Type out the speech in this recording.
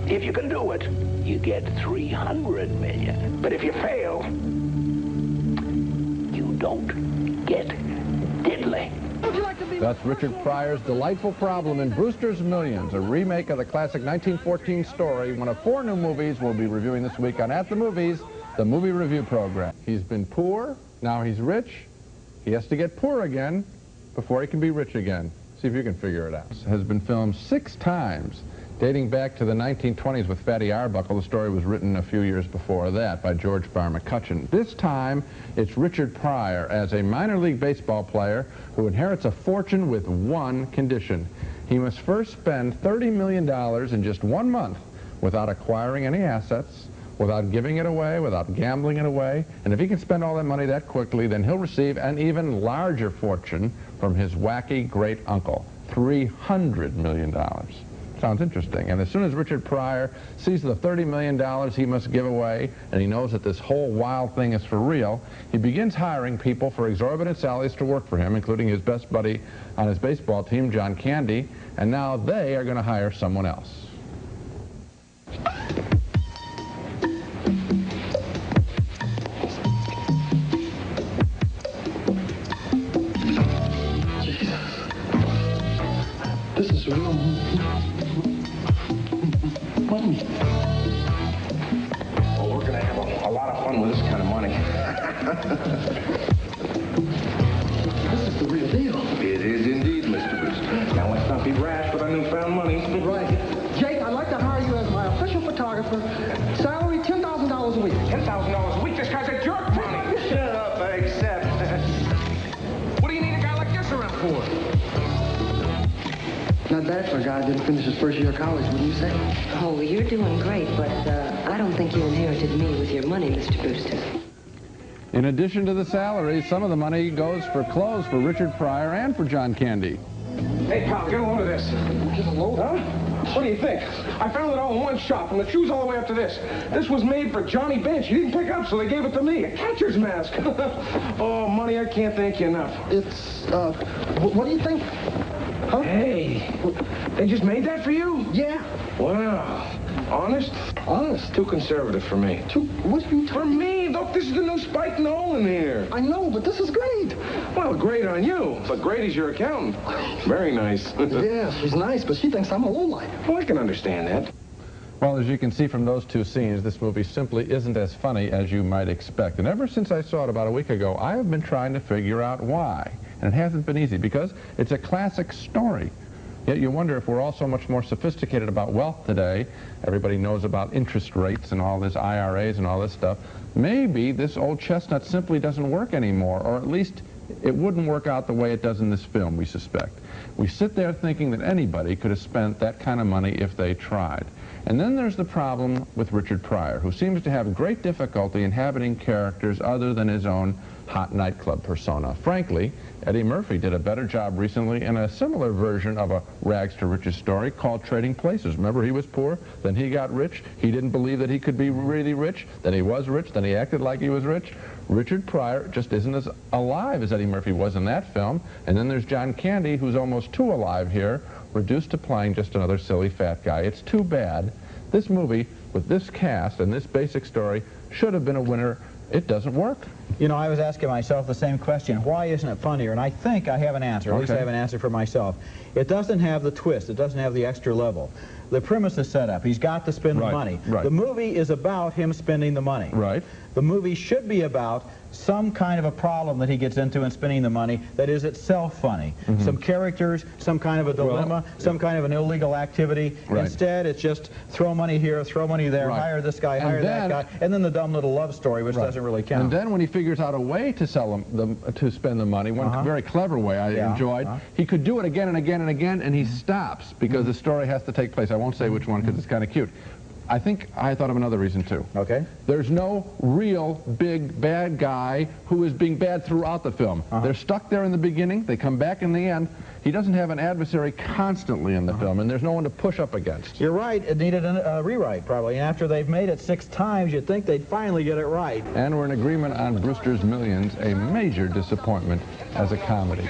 If you can do it, you get $300 million. But if you fail, you don't get diddly. That's Richard Pryor's Delightful Problem in Brewster's Millions, a remake of the classic 1914 story, one of 4 new movies we'll be reviewing this week on At the Movies, the movie review program. He's been poor, now he's rich. He has to get poor again before he can be rich again. See if you can figure it out. It has been filmed 6 times, dating back to the 1920s with Fatty Arbuckle. The story was written a few years before that by George Barr McCutcheon. This time, it's Richard Pryor as a minor league baseball player who inherits a fortune with one condition. He must first spend $30 million in just 1 month without acquiring any assets, without giving it away, without gambling it away. And if he can spend all that money that quickly, then he'll receive an even larger fortune from his wacky great uncle, $300 million. Sounds interesting. And as soon as Richard Pryor sees the $30 million he must give away, and he knows that this whole wild thing is for real, he begins hiring people for exorbitant salaries to work for him, including his best buddy on his baseball team, John Candy, and now they are going to hire someone else. This is real money. Well, we're going to have a lot of fun with this kind of money. This is the real deal. It is indeed, Mr. Brewster. Now, let's not be rash with our newfound money. Right. Jake, I'd like to hire you as my official photographer. Salary $10,000 a week. $10,000 a week? This guy's a jerk, Ronnie. Shut up, I accept. What do you need a guy like this around for? Not bad for a guy who didn't finish his first year of college, wouldn't you say? Oh, you're doing great, but I don't think you inherited me with your money, Mr. Brewster. In addition to the salary, some of the money goes for clothes for Richard Pryor and for John Candy. Hey, pal, get a load of this. Get a load? Huh? What do you think? I found it all in one shop, from the shoes all the way up to this. This was made for Johnny Bench. He didn't pick up, so they gave it to me. A catcher's mask. Oh, money, I can't thank you enough. It's, what do you think? Huh? Hey, they just made that for you? Yeah. Wow. Honest? Honest. Too conservative for me. What are you For talking? me? Look, this is the new spike and hole in here. I know, but this is great. Well, great on you, but great as your accountant. Very nice. Yeah, she's nice, but she thinks I'm a lowlife. Well, I can understand that. Well, as you can see from those 2 scenes, this movie simply isn't as funny as you might expect. And ever since I saw it about a week ago, I have been trying to figure out why. And it hasn't been easy, because it's a classic story. Yet you wonder if we're all so much more sophisticated about wealth today. Everybody knows about interest rates and all this IRAs and all this stuff. Maybe this old chestnut simply doesn't work anymore, or at least it wouldn't work out the way it does in this film, we suspect. We sit there thinking that anybody could have spent that kind of money if they tried. And then there's the problem with Richard Pryor, who seems to have great difficulty inhabiting characters other than his own hot nightclub persona. Frankly, Eddie Murphy did a better job recently in a similar version of a rags to riches story called Trading Places. Remember, he was poor, then he got rich, he didn't believe that he could be really rich, then he was rich, then he acted like he was rich. Richard Pryor just isn't as alive as Eddie Murphy was in that film. And then there's John Candy, who's almost too alive here, reduced to playing just another silly fat guy. It's too bad. This movie, with this cast and this basic story, should have been a winner. It doesn't work. You know, I was asking myself the same question. Why isn't it funnier? And I think I have an answer. At least I have an answer for myself. It doesn't have the twist. It doesn't have the extra level. The premise is set up. He's got to spend the money. Right. The movie is about him spending the money. Right. The movie should be about some kind of a problem that he gets into in spending the money that is itself funny. Some characters, some kind of a dilemma, some kind of an illegal activity. Right. Instead, it's just throw money here, throw money there, hire this guy, hire that guy, and then the dumb little love story, which doesn't really count. And then when he figures out a way to to spend the money, one very clever way I enjoyed, he could do it again and again and again, and he stops because the story has to take place. I won't say which one because it's kind of cute. I thought of another reason too. Okay. There's no real big bad guy who is being bad throughout the film. They're stuck there in the beginning, they come back in the end. He doesn't have an adversary constantly in the film, and there's no one to push up against. You're right, it needed a rewrite probably, and after they've made it 6 times, you'd think they'd finally get it right. And we're in agreement on Brewster's Millions, a major disappointment as a comedy.